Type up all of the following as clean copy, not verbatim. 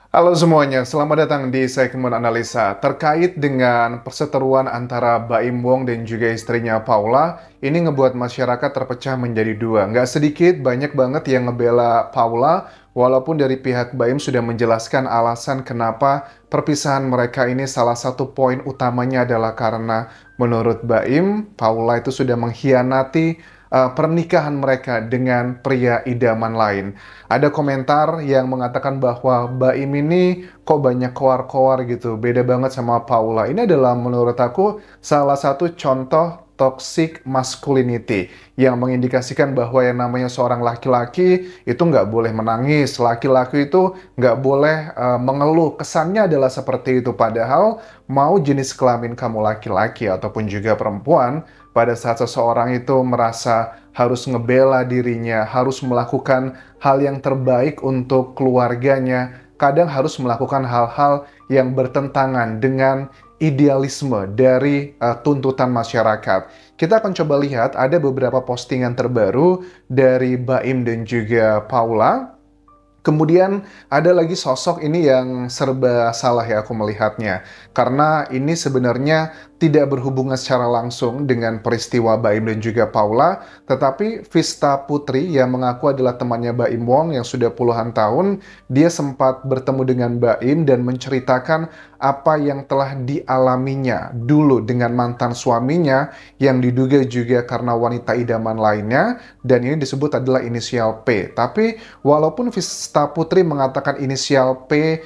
Halo semuanya, selamat datang di segmen analisa. Terkait dengan perseteruan antara Baim Wong dan juga istrinya Paula, ini ngebuat masyarakat terpecah menjadi dua. Nggak sedikit, banyak banget yang ngebela Paula, walaupun dari pihak Baim sudah menjelaskan alasan kenapa perpisahan mereka ini salah satu poin utamanya adalah karena menurut Baim, Paula itu sudah mengkhianati pernikahan mereka dengan pria idaman lain. Ada komentar yang mengatakan bahwa Baim ini kok banyak koar-koar gitu, beda banget sama Paula. Ini adalah menurut aku salah satu contoh toxic masculinity yang mengindikasikan bahwa yang namanya seorang laki-laki itu nggak boleh menangis, laki-laki itu nggak boleh mengeluh. Kesannya adalah seperti itu, padahal mau jenis kelamin kamu laki-laki ataupun juga perempuan, pada saat seseorang itu merasa harus ngebela dirinya, harus melakukan hal yang terbaik untuk keluarganya, kadang harus melakukan hal-hal yang bertentangan dengan idealisme dari tuntutan masyarakat. Kita akan coba lihat ada beberapa postingan terbaru dari Baim dan juga Paula. Kemudian ada lagi sosok ini yang serba salah ya aku melihatnya. Karena ini sebenarnya tidak berhubungan secara langsung dengan peristiwa Baim dan juga Paula, tetapi Vista Putri yang mengaku adalah temannya Baim Wong yang sudah puluhan tahun, dia sempat bertemu dengan Baim dan menceritakan apa yang telah dialaminya dulu dengan mantan suaminya yang diduga juga karena wanita idaman lainnya, dan ini disebut adalah inisial P. Tapi walaupun Vista Putri mengatakan inisial P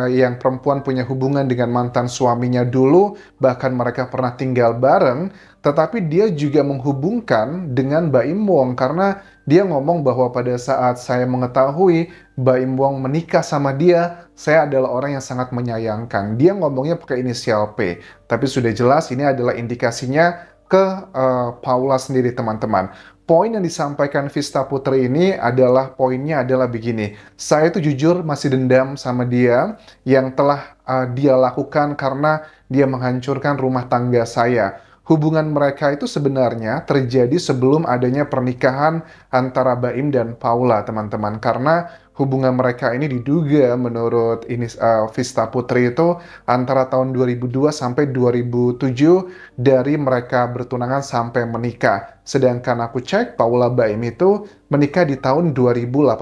yang perempuan punya hubungan dengan mantan suaminya dulu, bahkan mereka pernah tinggal bareng, tetapi dia juga menghubungkan dengan Baim Wong karena dia ngomong bahwa pada saat saya mengetahui Baim Wong menikah sama dia, saya adalah orang yang sangat menyayangkan. Dia ngomongnya pakai inisial P, tapi sudah jelas ini adalah indikasinya ke Paula sendiri, teman-teman. Poin yang disampaikan Vista Putri ini adalah poinnya adalah begini. Saya itu jujur masih dendam sama dia yang telah dia lakukan karena dia menghancurkan rumah tangga saya. Hubungan mereka itu sebenarnya terjadi sebelum adanya pernikahan antara Baim dan Paula, teman-teman. Karena hubungan mereka ini diduga menurut ini Vista Putri itu antara tahun 2002 sampai 2007 dari mereka bertunangan sampai menikah. Sedangkan aku cek Paula Baim itu menikah di tahun 2018.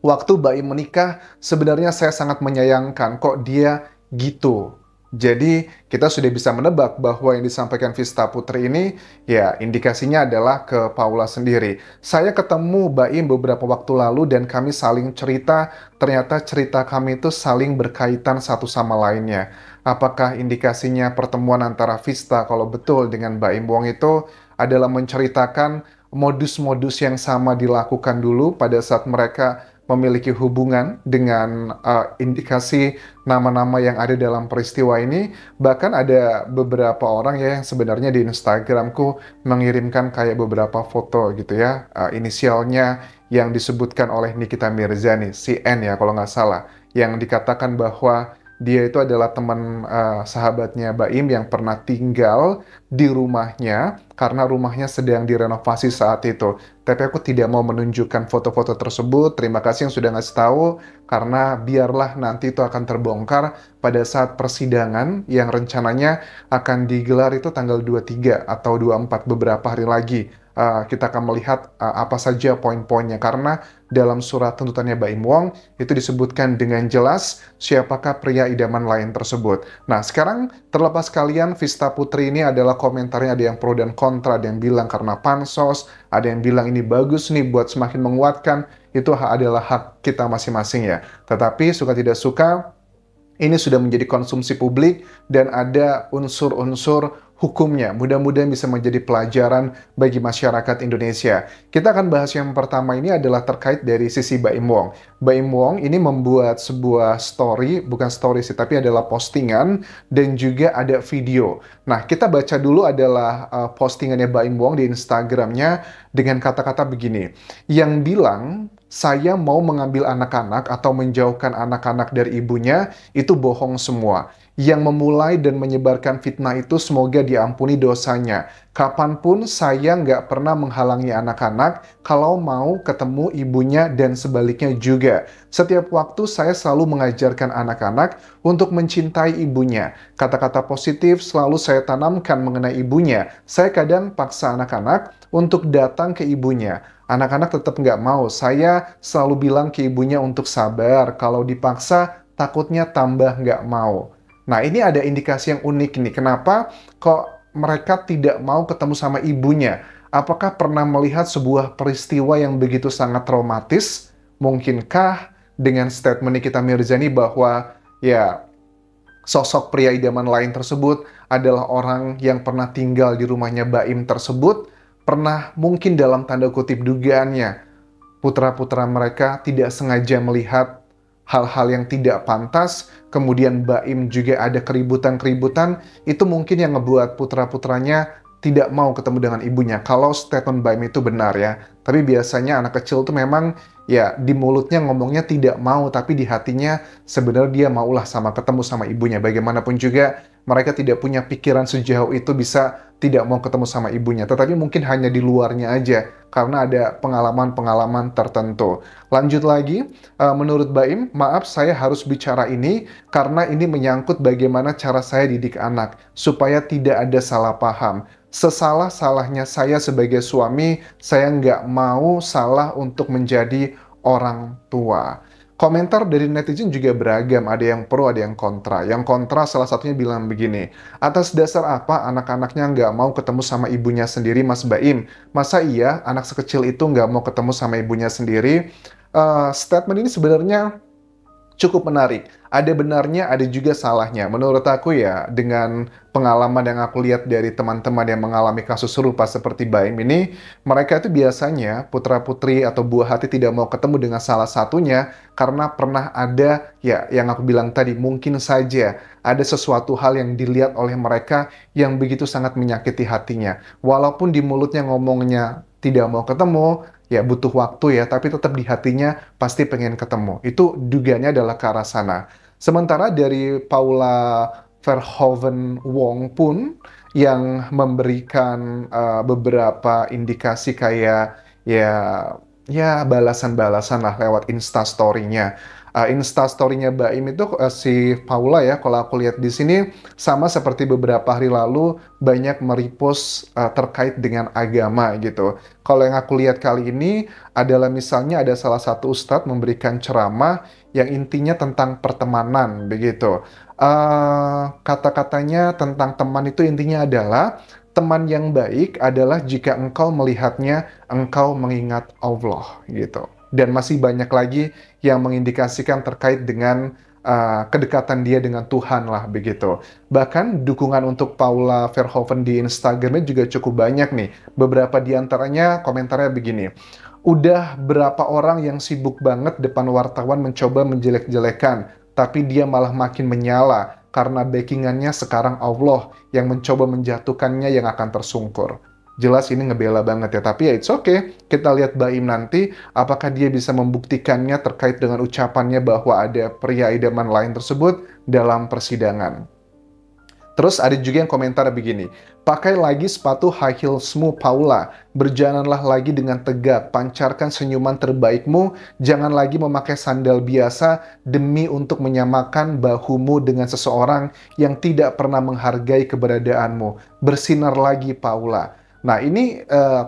Waktu Baim menikah, sebenarnya saya sangat menyayangkan kok dia gitu. Jadi kita sudah bisa menebak bahwa yang disampaikan Vista Putri ini ya indikasinya adalah ke Paula sendiri. Saya ketemu Baim beberapa waktu lalu dan kami saling cerita, ternyata cerita kami itu saling berkaitan satu sama lainnya. Apakah indikasinya pertemuan antara Vista kalau betul dengan Baim Wong itu adalah menceritakan modus-modus yang sama dilakukan dulu pada saat mereka memiliki hubungan dengan indikasi nama-nama yang ada dalam peristiwa ini. Bahkan ada beberapa orang ya yang sebenarnya di Instagramku mengirimkan kayak beberapa foto gitu ya, inisialnya yang disebutkan oleh Nikita Mirzani, si N ya kalau nggak salah, yang dikatakan bahwa dia itu adalah teman sahabatnya Baim yang pernah tinggal di rumahnya karena rumahnya sedang direnovasi saat itu. Tapi aku tidak mau menunjukkan foto-foto tersebut. Terima kasih yang sudah ngasih tahu, karena biarlah nanti itu akan terbongkar pada saat persidangan yang rencananya akan digelar itu tanggal 23 atau 24 beberapa hari lagi. Kita akan melihat apa saja poin-poinnya karena dalam surat tuntutannya Baim Wong itu disebutkan dengan jelas siapakah pria idaman lain tersebut. Nah, sekarang terlepas kalian Vista Putri ini adalah komentarnya ada yang pro dan kontra, ada yang bilang karena pansos, ada yang bilang ini bagus nih buat semakin menguatkan, itu adalah hak kita masing-masing ya. Tetapi suka tidak suka, ini sudah menjadi konsumsi publik dan ada unsur-unsur hukumnya. Mudah-mudahan bisa menjadi pelajaran bagi masyarakat Indonesia. Kita akan bahas yang pertama ini adalah terkait dari sisi Baim Wong. Baim Wong ini membuat sebuah story, bukan story sih, tapi adalah postingan dan juga ada video. Nah, kita baca dulu adalah postingannya Baim Wong di Instagramnya dengan kata-kata begini. Yang bilang, saya mau mengambil anak-anak atau menjauhkan anak-anak dari ibunya, itu bohong semua. Yang memulai dan menyebarkan fitnah itu semoga diampuni dosanya. Kapanpun saya nggak pernah menghalangi anak-anak kalau mau ketemu ibunya dan sebaliknya juga. Setiap waktu saya selalu mengajarkan anak-anak untuk mencintai ibunya. Kata-kata positif selalu saya tanamkan mengenai ibunya. Saya kadang paksa anak-anak untuk datang ke ibunya. Anak-anak tetap nggak mau. Saya selalu bilang ke ibunya untuk sabar. Kalau dipaksa, takutnya tambah nggak mau. Nah, ini ada indikasi yang unik nih. Kenapa kok mereka tidak mau ketemu sama ibunya? Apakah pernah melihat sebuah peristiwa yang begitu sangat traumatis? Mungkinkah dengan statement Nikita Mirzani bahwa ya sosok pria idaman lain tersebut adalah orang yang pernah tinggal di rumahnya Baim tersebut, pernah mungkin dalam tanda kutip dugaannya, putra-putra mereka tidak sengaja melihat hal-hal yang tidak pantas, kemudian Baim juga ada keributan-keributan, itu mungkin yang ngebuat putra-putranya tidak mau ketemu dengan ibunya. Kalau statement Baim itu benar ya. Tapi biasanya anak kecil tuh memang ya di mulutnya ngomongnya tidak mau, tapi di hatinya sebenarnya dia maulah sama ketemu sama ibunya. Bagaimanapun juga mereka tidak punya pikiran sejauh itu bisa tidak mau ketemu sama ibunya. Tetapi mungkin hanya di luarnya aja karena ada pengalaman-pengalaman tertentu. Lanjut lagi, menurut Baim, maaf saya harus bicara ini karena ini menyangkut bagaimana cara saya didik anak supaya tidak ada salah paham. Sesalah-salahnya saya sebagai suami, saya nggak mau salah untuk menjadi orang tua. Komentar dari netizen juga beragam, ada yang pro, ada yang kontra. Yang kontra salah satunya bilang begini, atas dasar apa anak-anaknya nggak mau ketemu sama ibunya sendiri, Mas Baim? Masa iya anak sekecil itu nggak mau ketemu sama ibunya sendiri? Statement ini sebenarnya cukup menarik. Ada benarnya, ada juga salahnya. Menurut aku ya, dengan pengalaman yang aku lihat dari teman-teman yang mengalami kasus serupa seperti Baim ini, mereka itu biasanya putra-putri atau buah hati tidak mau ketemu dengan salah satunya karena pernah ada, ya yang aku bilang tadi, mungkin saja ada sesuatu hal yang dilihat oleh mereka yang begitu sangat menyakiti hatinya. Walaupun di mulutnya ngomongnya tidak mau ketemu, ya butuh waktu ya, tapi tetap di hatinya pasti pengen ketemu. Itu dugaannya adalah ke arah sana. Sementara dari Paula Verhoeven Wong pun yang memberikan beberapa indikasi kayak ya ya balasan-balasan lah lewat Instastory-nya. Instastory-nya Baim itu si Paula ya, kalau aku lihat di sini sama seperti beberapa hari lalu banyak merepost terkait dengan agama gitu. Kalau yang aku lihat kali ini adalah misalnya ada salah satu ustadz memberikan ceramah yang intinya tentang pertemanan begitu. Kata-katanya tentang teman itu intinya adalah teman yang baik adalah jika engkau melihatnya, engkau mengingat Allah gitu. Dan masih banyak lagi yang mengindikasikan terkait dengan kedekatan dia dengan Tuhan lah begitu. Bahkan dukungan untuk Paula Verhoeven di Instagramnya juga cukup banyak nih. Beberapa di antaranya komentarnya begini. Udah berapa orang yang sibuk banget depan wartawan mencoba menjelek-jelekan, tapi dia malah makin menyala karena backingannya sekarang Allah yang mencoba menjatuhkannya yang akan tersungkur. Jelas ini ngebela banget ya, tapi ya it's okay. Kita lihat Baim nanti, apakah dia bisa membuktikannya terkait dengan ucapannya bahwa ada pria idaman lain tersebut dalam persidangan. Terus ada juga yang komentar begini, pakai lagi sepatu high heelsmu Paula, berjalanlah lagi dengan tegak, pancarkan senyuman terbaikmu, jangan lagi memakai sandal biasa demi untuk menyamakan bahumu dengan seseorang yang tidak pernah menghargai keberadaanmu. Bersinar lagi Paula. Nah ini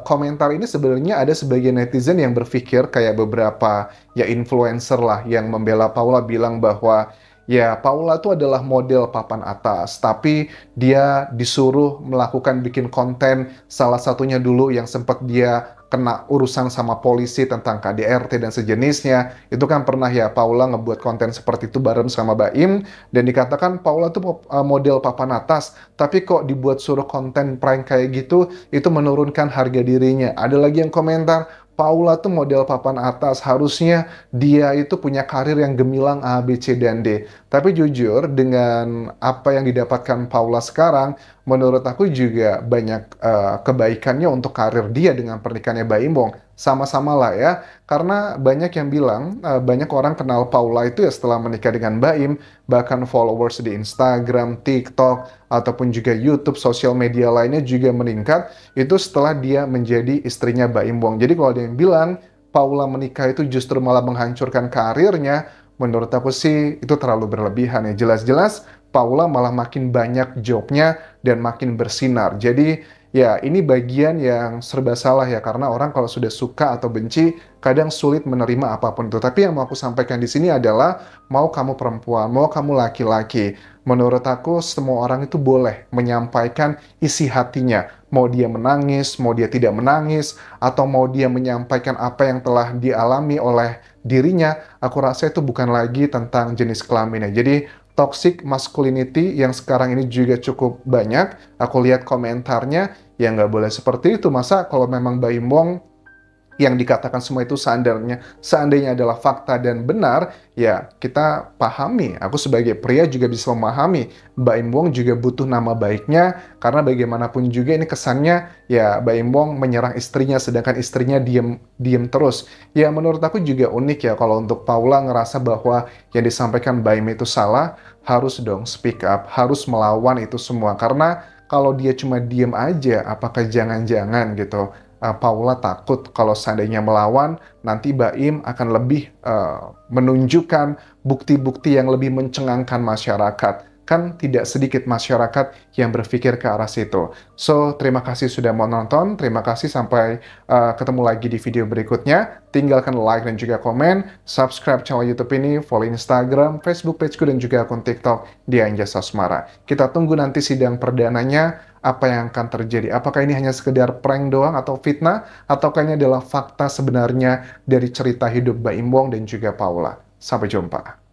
komentar ini sebenarnya ada sebagian netizen yang berpikir kayak beberapa ya influencer lah yang membela Paula bilang bahwa ya, Paula itu adalah model papan atas, tapi dia disuruh melakukan bikin konten, salah satunya dulu yang sempat dia kena urusan sama polisi tentang KDRT dan sejenisnya. Itu kan pernah ya Paula ngebuat konten seperti itu bareng sama Baim, dan dikatakan Paula itu model papan atas, tapi kok dibuat suruh konten prank kayak gitu, itu menurunkan harga dirinya. Ada lagi yang komentar, Paula tuh model papan atas, harusnya dia itu punya karir yang gemilang A, B, C, dan D. Tapi jujur, dengan apa yang didapatkan Paula sekarang, menurut aku juga banyak kebaikannya untuk karir dia dengan pernikahannya Baim Wong. sama-sama lah ya. Karena banyak yang bilang, banyak orang kenal Paula itu ya setelah menikah dengan Baim, bahkan followers di Instagram, TikTok, ataupun juga YouTube, sosial media lainnya juga meningkat, itu setelah dia menjadi istrinya Baim Wong. Jadi kalau ada yang bilang, Paula menikah itu justru malah menghancurkan karirnya, menurut aku sih itu terlalu berlebihan ya. Jelas-jelas Paula malah makin banyak jobnya dan makin bersinar. Jadi ya ini bagian yang serba salah ya, karena orang kalau sudah suka atau benci kadang sulit menerima apapun itu. Tapi yang mau aku sampaikan di sini adalah mau kamu perempuan, mau kamu laki-laki, menurut aku semua orang itu boleh menyampaikan isi hatinya. Mau dia menangis, mau dia tidak menangis, atau mau dia menyampaikan apa yang telah dialami oleh dirinya, aku rasa itu bukan lagi tentang jenis kelaminnya. Jadi toxic masculinity yang sekarang ini juga cukup banyak. Aku lihat komentarnya, ya nggak boleh seperti itu. Masa kalau memang Baim Wong yang dikatakan semua itu seandainya adalah fakta dan benar, ya kita pahami. Aku sebagai pria juga bisa memahami. Baim Wong juga butuh nama baiknya, karena bagaimanapun juga ini kesannya ya Baim Wong menyerang istrinya, sedangkan istrinya diem terus. Ya menurut aku juga unik ya kalau untuk Paula ngerasa bahwa yang disampaikan Baim itu salah, harus dong speak up, harus melawan itu semua. Karena kalau dia cuma diem aja, apakah jangan-jangan gitu Paula takut kalau seandainya melawan, nanti Baim akan lebih menunjukkan bukti-bukti yang lebih mencengangkan masyarakat. Kan tidak sedikit masyarakat yang berpikir ke arah situ. So, terima kasih sudah mau nonton. Terima kasih sampai ketemu lagi di video berikutnya. Tinggalkan like dan juga komen. Subscribe channel YouTube ini, follow Instagram, Facebook pageku, dan juga akun TikTok di Anjas Asmara. Kita tunggu nanti sidang perdananya, apa yang akan terjadi. Apakah ini hanya sekedar prank doang atau fitnah, ataukah ini adalah fakta sebenarnya dari cerita hidup Baim Wong dan juga Paula. Sampai jumpa.